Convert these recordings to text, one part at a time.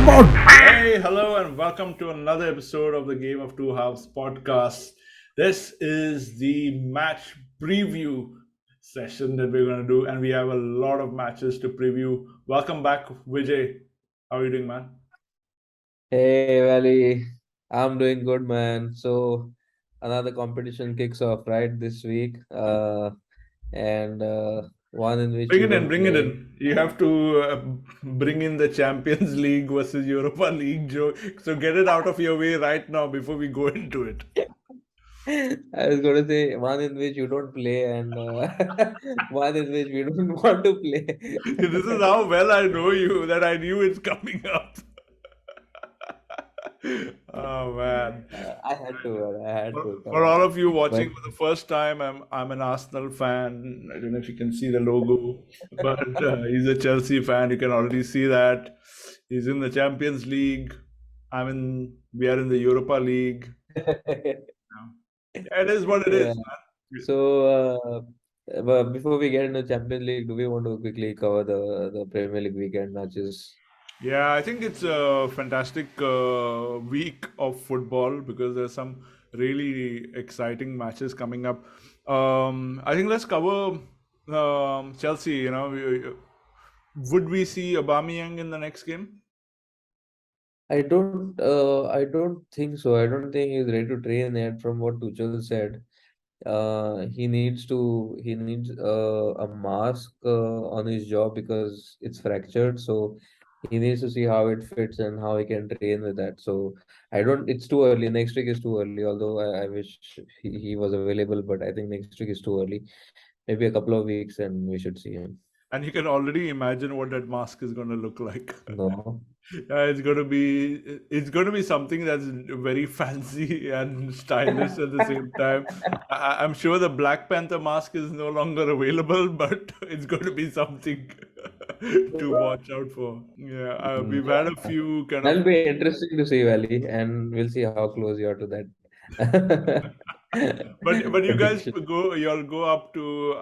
Hey, hello, and welcome to another episode of the Game of Two Halves podcast. This is the match preview session that we're going to do, and we have a lot of matches to preview. Welcome back, Vijay. How are you doing, man? Hey, Valley. I'm doing good, man. So another competition kicks off, right, this week. And one in which Bring you it in, don't bring it play. in. You have to bring in the Champions League versus Europa League joke. So get it out of your way right now before we go into it. I was going to say one in which you don't play, and one in which we don't want to This is play. how well I know you that I knew it's coming up. Oh man. I had to, man. I had to. Come For all on. of you But watching for the first time, I'm an Arsenal fan. I don't know if you can see the logo, but he's a Chelsea fan. You can already see that he's in the Champions League. We are in the Europa League. Yeah, it is what it yeah. is, man. So, but before we get into Champions League, do we want to quickly cover the Premier League weekend matches? Yeah, I think it's a fantastic week of football because there's some really exciting matches coming up. I think let's cover Chelsea. Would we see Aubameyang in the next game? I don't think so. I don't think he's ready to train yet. From what Tuchel said, he needs a mask on his jaw because it's fractured. So he needs to see how it fits and how he can train with that. So I don't. It's too early. Next week is too early. Although I wish he was available, but I think next week is too early. Maybe a couple of weeks and we should see him. And you can already imagine what that mask is going to look like. No. Yeah, it's going to be something that's very fancy and stylish at the same time. I'm sure the Black Panther mask is no longer available, but it's going to be something to watch out for. Yeah, we've had a Yeah. few kind of. That'll be interesting to see, Valley, and we'll see how close you are to that But you guys prediction. you'll go up to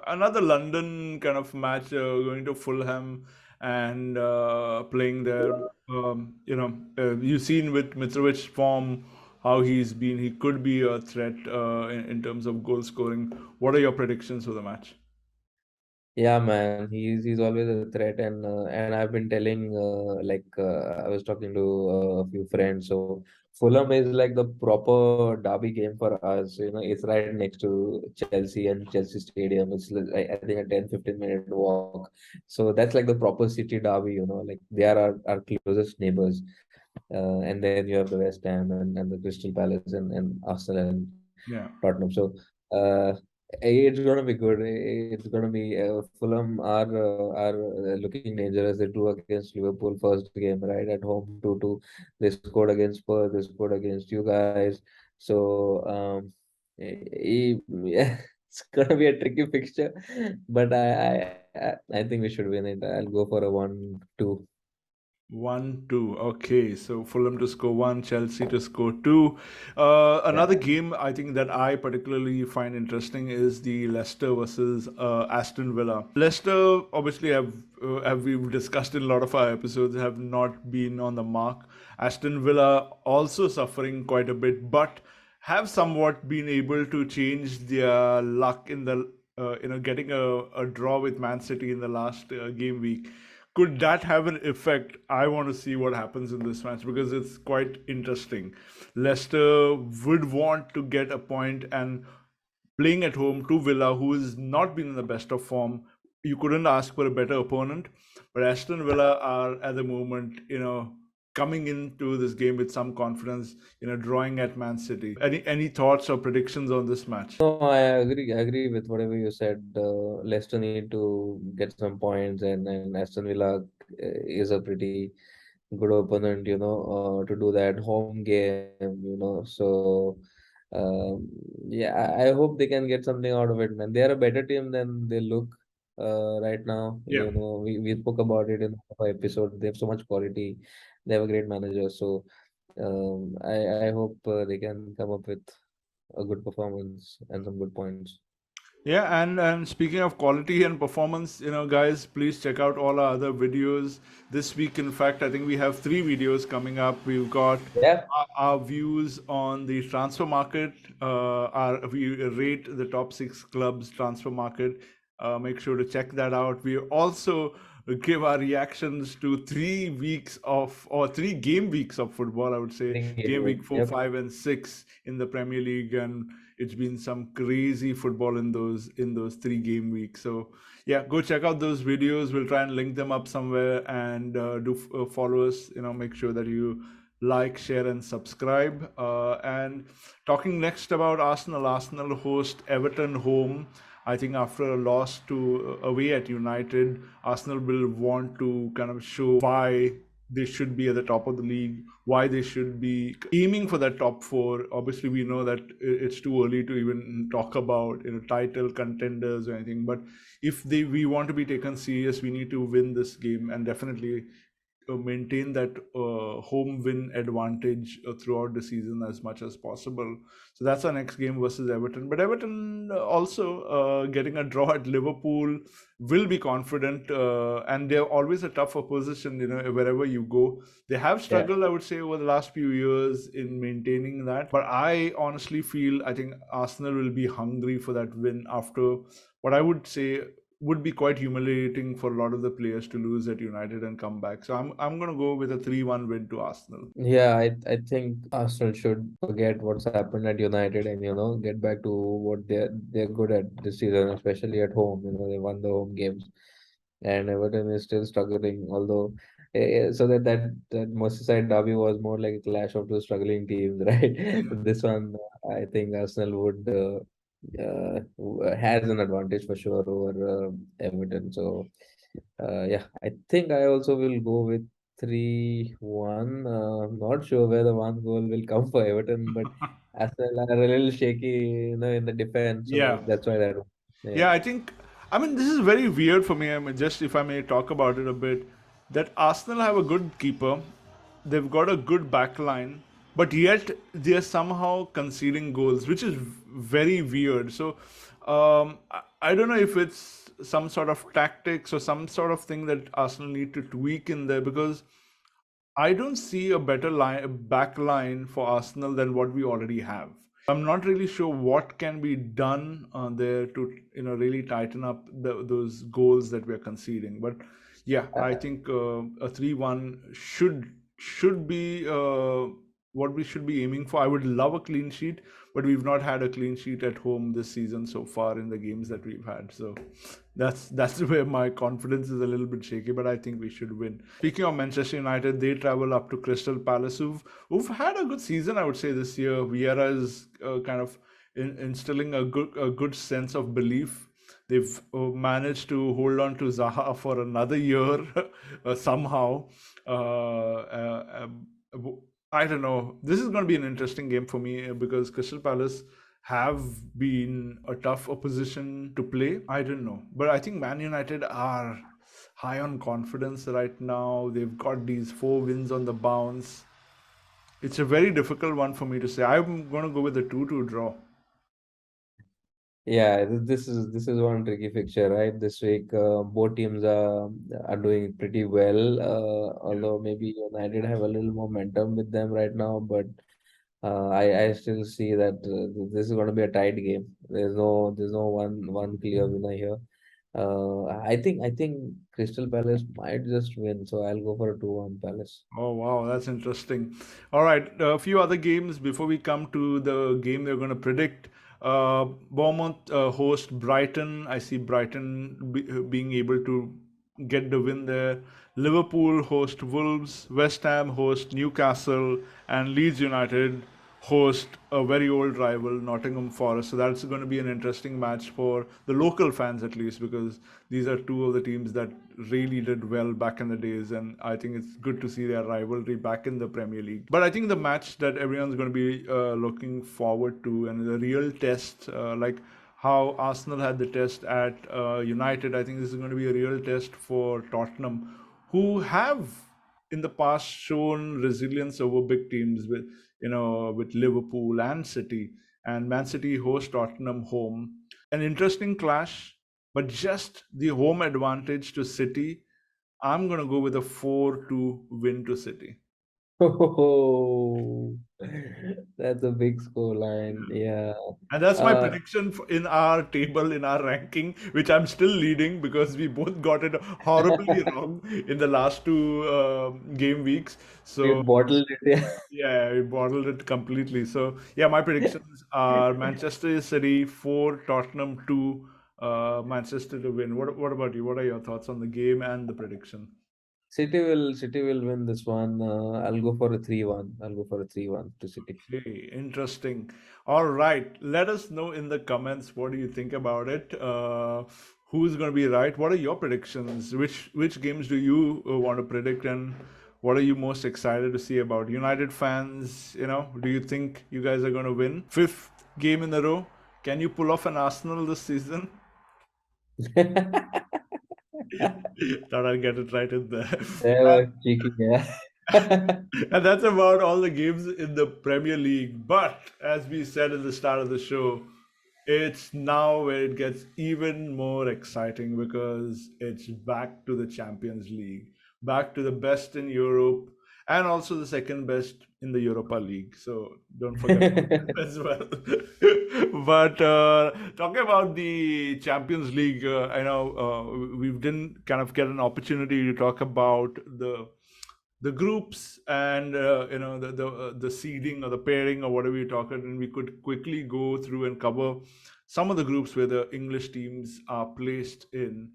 another London kind of match, going to Fulham and playing there. You've seen with Mitrovic's form how he's been. He could be a threat in terms of goal scoring. What are your predictions for the match? Yeah, man, he's always a threat, and I've been telling I was talking to a few friends. So Fulham is like the proper derby game for us. You know, it's right next to Chelsea and Chelsea Stadium. It's like, I think a 10-15 minute walk. So that's like the proper city derby. You know, like they are our closest neighbors. And then you have the West Ham and the Crystal Palace and Arsenal and Yeah. Tottenham. So uh, it's gonna be good. It's gonna be Fulham are looking dangerous. They drew against Liverpool first game right at home 2-2. They scored against Spurs. They scored against you guys. So yeah, it's gonna be a tricky fixture, but I think we should win it. I'll go for a 1-2. 1-2. Okay, so Fulham to score one, Chelsea to score two. Yeah. Another game I think that I particularly find interesting is the Leicester versus Aston Villa. Leicester, obviously, have we've discussed in a lot of our episodes, have not been on the mark. Aston Villa also suffering quite a bit, but have somewhat been able to change their luck in the getting a draw with Man City in the last game week. Could that have an effect? I want to see what happens in this match because it's quite interesting. Leicester would want to get a point, and playing at home to Villa, who has not been in the best of form, you couldn't ask for a better opponent. But Aston Villa are at the moment, coming into this game with some confidence, drawing at Man City. Any thoughts or predictions on this match? No, I agree. I agree with whatever you said. Leicester need to get some points, and Aston Villa is a pretty good opponent, to do that home game, So, yeah, I hope they can get something out of it, man. They are a better team than they look right now. Yeah. We spoke about it in our episode. They have so much quality. They have a great manager. So, I hope they can come up with a good performance and some good points. Yeah, and speaking of quality and performance, guys, please check out all our other videos this week. In fact, I think we have three videos coming up. We've got Yeah, our views on the transfer market. We rate the top six clubs transfer market. Make sure to check that out. We also give our reactions to 3 weeks of or 3 game weeks of football. I would say thinking it game would. week four, Yep. 5, and 6 in the Premier League, and it's been some crazy football in those 3 game weeks. So yeah, go check out those videos. We'll try and link them up somewhere, and follow us. Make sure that you like, share, and subscribe. And talking next about Arsenal. Arsenal host Everton home. I think after a loss to away at United, Arsenal will want to kind of show why they should be at the top of the league, why they should be aiming for that top four. Obviously, we know that it's too early to even talk about title contenders or anything. But if we want to be taken serious, we need to win this game and definitely maintain that home win advantage throughout the season as much as possible. So that's our next game versus Everton. But Everton also getting a draw at Liverpool will be confident, and they're always a tough opposition. Wherever you go, they have Yeah. struggled, I would say, over the last few years in maintaining that. But I honestly feel I think Arsenal will be hungry for that win after what I would say would be quite humiliating for a lot of the players to lose at United and come back. So I'm going to go with a 3-1 win to Arsenal. Yeah, I think Arsenal should forget what's happened at United and get back to what they're good at this season, especially at home. They won the home games, and Everton is still struggling. Although, so that Merseyside derby was more like a clash of two struggling teams, right? This one, I think Arsenal would has an advantage for sure over Everton. So. Yeah, I think I also will go with 3-1. Not sure where the one goal will come for Everton, but Arsenal are a little shaky, in the defense, Yeah. so that's why that. Yeah, Yeah, I mean, this is very weird for me. I mean, just if I may talk about it a bit, that Arsenal have a good keeper, they've got a good back line, but yet they're somehow conceding goals, which is very weird. So, I don't know if it's some sort of tactics or some sort of thing that Arsenal need to tweak in there, because I don't see a better back line for Arsenal than what we already have. I'm not really sure what can be done there to really tighten up those goals that we're conceding. But yeah, I uh, think a 3-1 should be what we should be aiming for. I would love a clean sheet, but we've not had a clean sheet at home this season so far in the games that we've had. So that's where my confidence is a little bit shaky, but I think we should win. Speaking of Manchester United, they travel up to Crystal Palace, who've had a good season, I would say, this year. Vieira is kind of instilling a good sense of belief. They've managed to hold on to Zaha for another year somehow. I don't know. This is going to be an interesting game for me because Crystal Palace have been a tough opposition to play. I don't know. But I think Man United are high on confidence right now. They've got these 4 wins on the bounce. It's a very difficult one for me to say. I'm going to go with a 2-2 draw. yeah. This is one tricky fixture, right? This week, both teams are doing pretty well. Yeah. Although maybe United have a little momentum with them right now, but I still see that this is going to be a tight game. There's no one clear winner here. I think Crystal Palace might just win, so I'll go for a 2-1 Palace. Oh wow, that's interesting. All right, a few other games before we come to the game we're going to predict. Bournemouth host Brighton. I see Brighton being able to get the win there. Liverpool host Wolves. West Ham host Newcastle, and Leeds United host a very old rival, Nottingham Forest. So that's going to be an interesting match for the local fans, at least, because these are two of the teams that really did well back in the days, and I think it's good to see their rivalry back in the Premier League. But I think the match that everyone's going to be looking forward to, and the real test, like how Arsenal had the test at United, I think this is going to be a real test for Tottenham, who have in the past shown resilience over big teams with Liverpool and City. And Man City host Tottenham home. An interesting clash, but just the home advantage to City. I'm going to go with a 4-2 win to City. Oh, that's a big score line. Yeah. And that's my Uh, prediction in our table, in our ranking, which I'm still leading because we both got it horribly wrong in the last two game weeks. we So, bottled it. Yeah. yeah, we bottled it completely. So, yeah, my predictions are Manchester City 4, Tottenham 2, Manchester to win. What about you? What are your thoughts on the game and the prediction? City will win this one. I'll go for a 3-1. I'll go for a 3-1 to City. Okay, interesting. All right, let us know in the comments what do you think about it. Who's going to be right? What are your predictions? Which games do you want to predict, and what are you most excited to see about United fans? Do you think you guys are going to win fifth game in a row? Can you pull off an Arsenal this season? Thought I'd get it right in there. That was cheeky, yeah. And that's about all the games in the Premier League. But as we said at the start of the show, it's now where it gets even more exciting because it's back to the Champions League, back to the best in Europe, and also the second best in the Europa League. So don't forget about that as well. But talking about the Champions League, I know we didn't kind of get an opportunity to talk about the groups and the seeding or the pairing or whatever you talk about, and we could quickly go through and cover some of the groups where the English teams are placed in.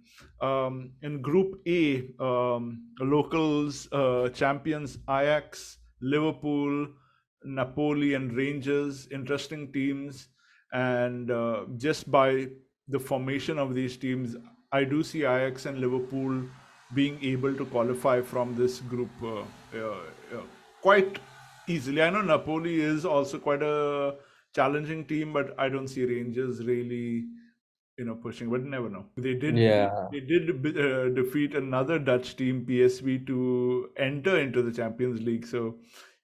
In Group A, locals, champions Ajax, Liverpool, Napoli, and Rangers, interesting teams. And just by the formation of these teams, I do see Ajax and Liverpool being able to qualify from this group quite easily. I know Napoli is also quite a challenging team, but I don't see Rangers really, pushing. But never know. They did Yeah, they did defeat another Dutch team, PSV, to enter into the Champions League. So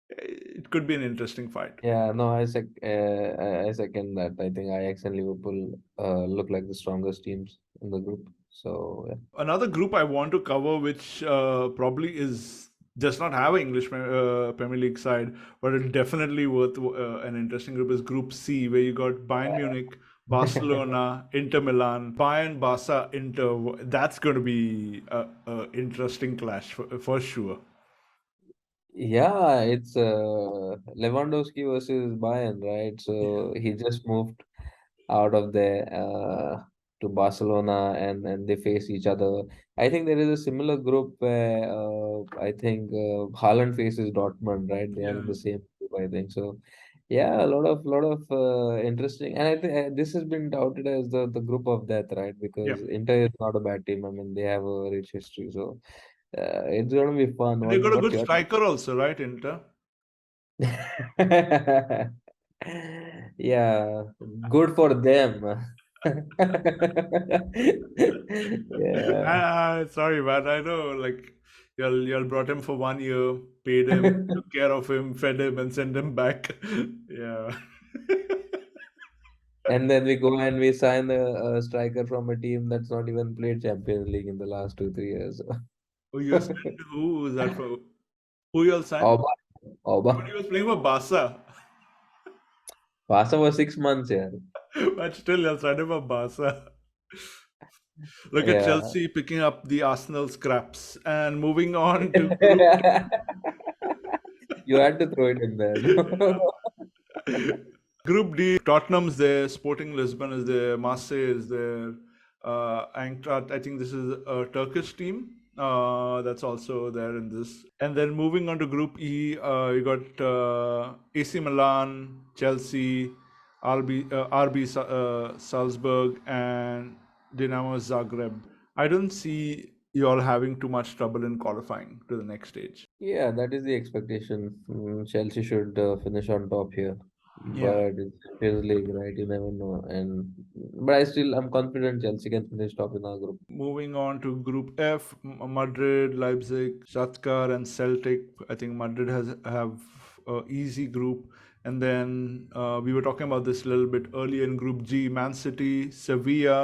it could be an interesting fight. yeah, no, I second that. I think Ajax and Liverpool look like the strongest teams in the group. So yeah. Another group I want to cover, which probably is does not have an English Premier League side, but it's definitely worth an interesting group, is Group C, where you got Bayern Munich, Barcelona, Inter Milan, Bayern, Barca, Inter. That's going to be a interesting clash for sure. Yeah, it's Lewandowski versus Bayern, right? So he just moved out of there to Barcelona, and they face each other. I think there is a similar group where I think Haaland faces Dortmund, right? They are Yeah, in the same group, I think. So yeah, a lot of interesting, and I think this has been touted as the group of death, right? yeah. Because Inter is not a bad team. I mean, they have a rich history, so it's gonna be fun. And they got a What's good your striker also, right, Inter? Yeah, good for them. Yeah. Sorry, man. I know, like, y'all brought him for 1 year, paid him, took care of him, fed him, and sent him back. Yeah. And then we go and we sign a striker from a team that's not even played Champions League in the last 2, 3 years. Who you sent? Who was that for? Who y'all signed? Oba, But he Oba. was playing for Barca. Barca was 6 months, yeah. But still, y'all signed him for Barca. Look at Yeah. Chelsea picking up the Arsenal scraps and moving on to Group. You had to throw it in there. Group D, Tottenham's there, Sporting Lisbon is there, Marseille is there, Eintracht. I think this is a Turkish team that's also there in this. And then moving on to Group E, you got AC Milan, Chelsea, RB Salzburg, and Dinamo Zagreb. I don't see you all having too much trouble in qualifying to the next stage. Yeah, that is the expectation. Chelsea should finish on top here, Yeah. but it's Champions League, right? You never know. And but I'm confident Chelsea can finish top in our group. Moving on to Group F, Madrid, Leipzig, Shakhtar, and Celtic. I think Madrid have a easy group, And then we were talking about this a little bit earlier in Group G: Man City, Sevilla,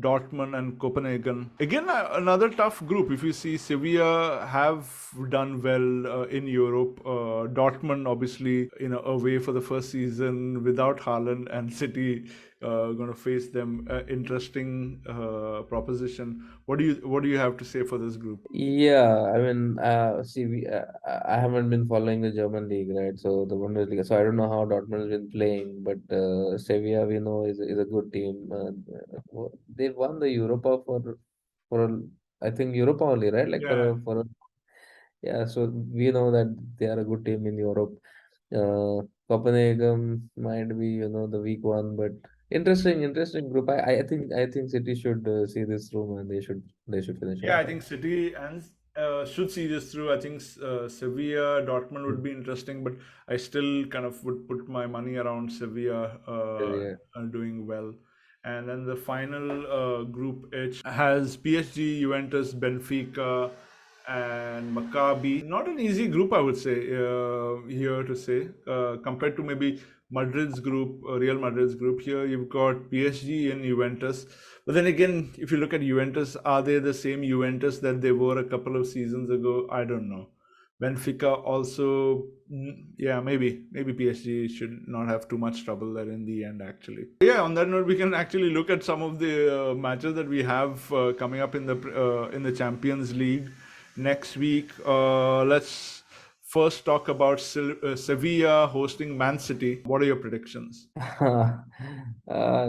Dortmund, and Copenhagen. Again, another tough group. If you see, Sevilla have done well in Europe. Dortmund, obviously, away for the first season without Haaland, and City going to face them. Interesting proposition. What do you have to say for this group? Yeah, I mean, see, I haven't been following the German league, right? So the Bundesliga. So I don't know how Dortmund has been playing, but Sevilla, we know, is a good team. They won the Europa for I think Europa only, right? Like Yeah. yeah. So we know that they are a good team in Europe. Copenhagen might be, the weak one, but interesting group. I think City should see this through, and they should finish on Yeah, I top. think City and should see this through. I think Sevilla, Dortmund would be interesting, but I still kind of would put my money around Sevilla Sevilla. doing well. And then the final Group H has PSG, Juventus, Benfica, and Maccabi. Not an easy group, I would say, here to say, compared to maybe Madrid's group, Real Madrid's group. Here you've got PSG and Juventus. But then again, if you look at Juventus, are they the same Juventus that they were a couple of seasons ago? I don't know. Benfica also, yeah, maybe PSG should not have too much trouble there in the end. Actually, yeah. On that note, we can actually look at some of the matches that we have coming up in the Champions League next week. Let's first talk about Sevilla hosting Man City. What are your predictions?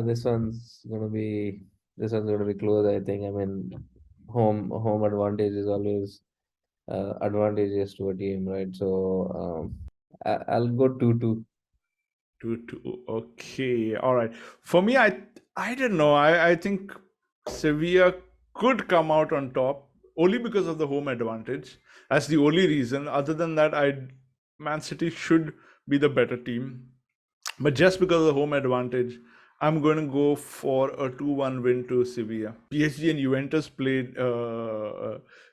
This one's gonna be close, I think. I mean, home advantage is always advantageous to a team, right? So I'll go 2-2. 2-2. Okay. All right. For me, I don't know. I think Sevilla could come out on top only because of the home advantage. That's the only reason. Other than that, Man City should be the better team. But just because of the home advantage, I'm going to go for a 2-1 win to Sevilla. PSG and Juventus played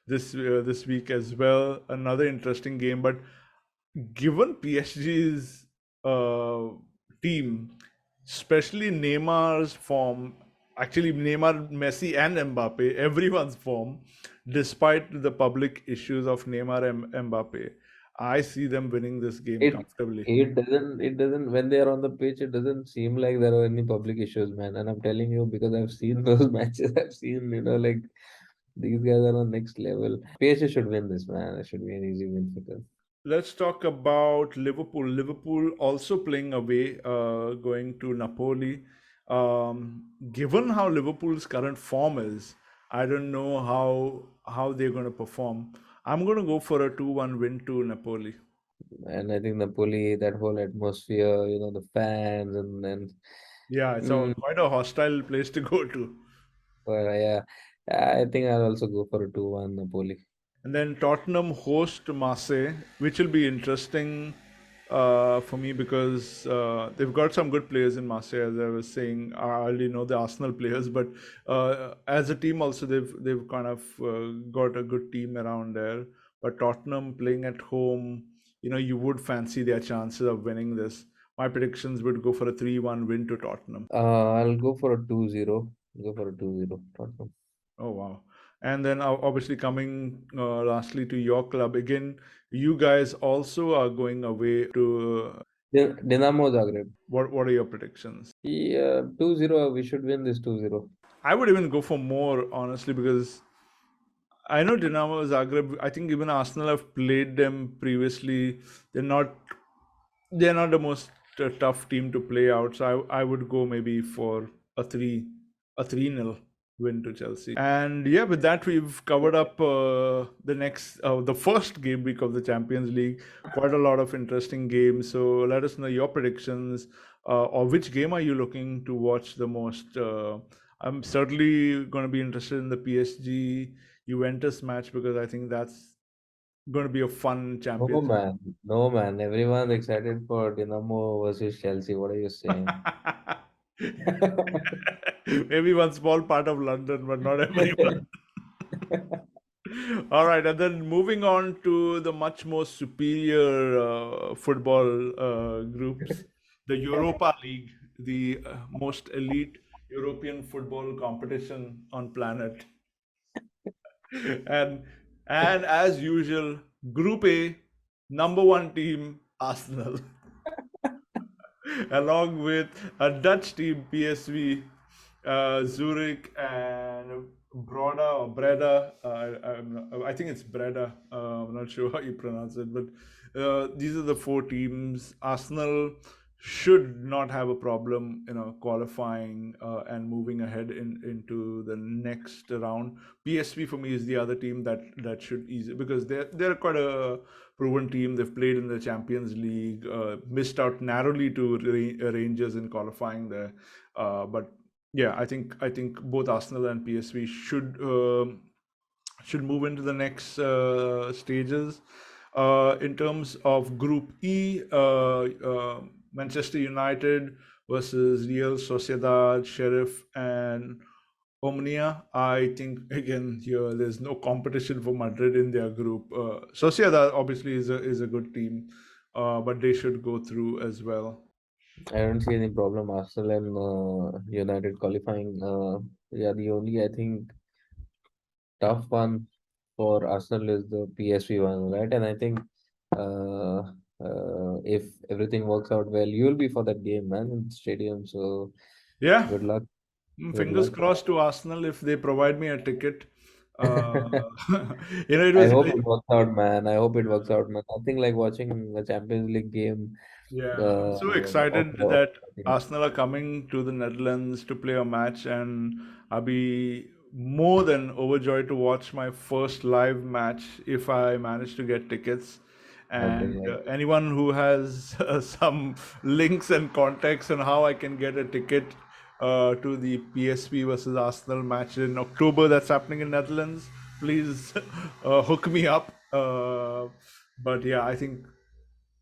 this week as well. Another interesting game, but given PSG's team, especially Neymar's form, actually Neymar, Messi, and Mbappe, everyone's form, despite the public issues of Neymar and Mbappe, I see them winning this game It comfortably. it doesn't when they are on the pitch, it doesn't seem like there are any public issues, man. And I'm telling you because I've seen those matches. I've seen, like these guys are on next level. PSG should win this, man. It should be an easy win for them. Let's talk about Liverpool. Liverpool also playing away, going to Napoli. Given how Liverpool's current form is, I don't know how they're going to perform. I'm going to go for a 2-1 win to Napoli. And I think Napoli, that whole atmosphere, the fans Yeah, it's mm, quite a hostile place to go to. but yeah, I think I'll also go for a 2-1 Napoli. And then Tottenham host Marseille, which will be interesting for me because they've got some good players in Marseille. As I was saying, I already know the Arsenal players, but as a team also they've kind of got a good team around there. But Tottenham playing at home, you would fancy their chances of winning this. My predictions would go for a 3-1 win to Tottenham. I'll go for a 2-0. Go for a 2-0 Tottenham. Oh wow! And then obviously coming lastly to your club again, you guys also are going away to. Dinamo Zagreb. What are your predictions? Yeah, 2-0. We should win this 2-0. I would even go for more honestly because I know Dinamo Zagreb. I think even Arsenal have played them previously. They're not they're not the most tough team to play out. So I would go maybe for a 3-0 win to Chelsea. And yeah, with that we've covered up the first game week of the Champions League. Quite a lot of interesting games. So let us know your predictions, or which game are you looking to watch the most. I'm certainly going to be interested in the PSG Juventus match because I think that's going to be a fun No Champions man, no man. Everyone's excited for Dinamo versus Chelsea. What are you saying? Maybe one small part of London, but not everyone. All right, and then moving on to the much more superior football groups, the Europa League, the most elite European football competition on planet, and as usual, Group A, number one team Arsenal, along with a Dutch team PSV, Zurich, and Broda or Breda. I think it's Breda. I'm not sure how you pronounce it, but these are the four teams. Arsenal should not have a problem, qualifying and moving ahead into the next round. PSV for me is the other team that should easy because they're quite a proven team. They've played in the Champions League, missed out narrowly to Rangers in qualifying there, but yeah, I think both Arsenal and PSV should move into the next stages. In terms of Group E, Manchester United versus Real Sociedad, Sheriff, and Omnia. I think again here there's no competition for Madrid in their group. Sociedad obviously is a good team, but they should go through as well. I don't see any problem. Arsenal and United qualifying. Yeah, the only I think tough one for Arsenal is the PSV one, right? And I think uh, if everything works out well, you'll be for that game, man, in the stadium. So Yeah, good luck. Good Fingers luck. crossed to Arsenal if they provide me a ticket. Uh, it I was hope it works out, man. I hope it works out, man. Nothing like watching a Champions League game. yeah, I'm Uh, so of excited the, that Arsenal are coming to the Netherlands to play a match, and I'll be more than overjoyed to watch my first live match if I manage to get tickets. And okay, anyone who has some links and contacts on how I can get a ticket to the PSV versus Arsenal match in October that's happening in Netherlands, please hook me up. But yeah, I think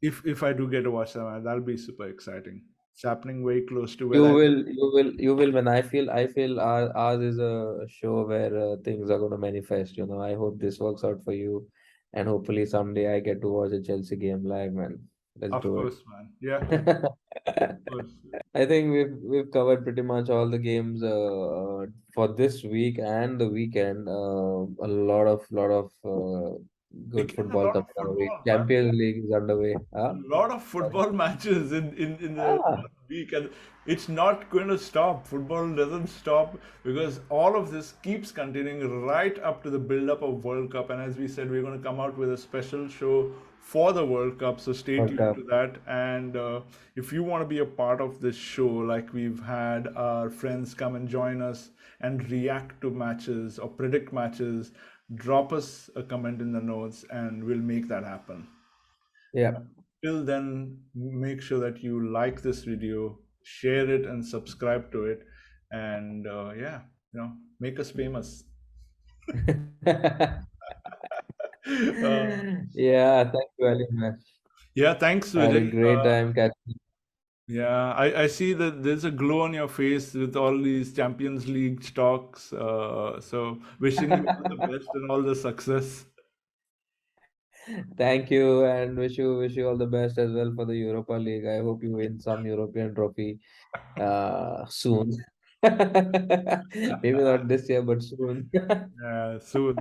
if I do get to watch that match, that'll be super exciting. It's happening very close to where You I live. will, you will. When I feel ours is a show where things are going to manifest. I hope this works out for you, and hopefully someday I get to watch a Chelsea game live, man. Let's Of do it. course, man. Yeah, of course. I think we've covered pretty much all the games for this week and the weekend. A lot of good Again, a football lot of coming our way. football, man. Champions League is underway. Huh? A lot of Sorry. football matches in the Ah, one week, and it's not going to stop. Football doesn't stop because all of this keeps continuing right up to the build up of World Cup. And as we said, we're going to come out with a special show for the World Cup, so stay World tuned Cup. to that. And if you want to be a part of this show, like we've had our friends come and join us and react to matches or predict matches, drop us a comment in the notes and we'll make that happen. Yeah. Till then, make sure that you like this video, share it, and subscribe to it. And yeah, make us famous. uh, Yeah, thank you, Ali, man. yeah, thanks, I had a Vijay. great time catching. Yeah, I see that there's a glow on your face with all these Champions League stocks. So, wishing you all the best and all the success. Thank you, and wish you all the best as well for the Europa League. I hope you win some European trophy soon. Maybe not this year, but soon. Yeah, soon.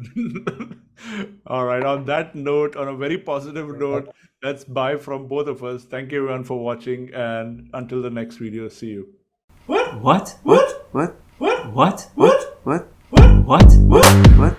All right. On that note, on a very positive note, that's bye from both of us. Thank you everyone for watching, and until the next video, see you. What? What? What? What? What? What? What? What? What? What? What? What?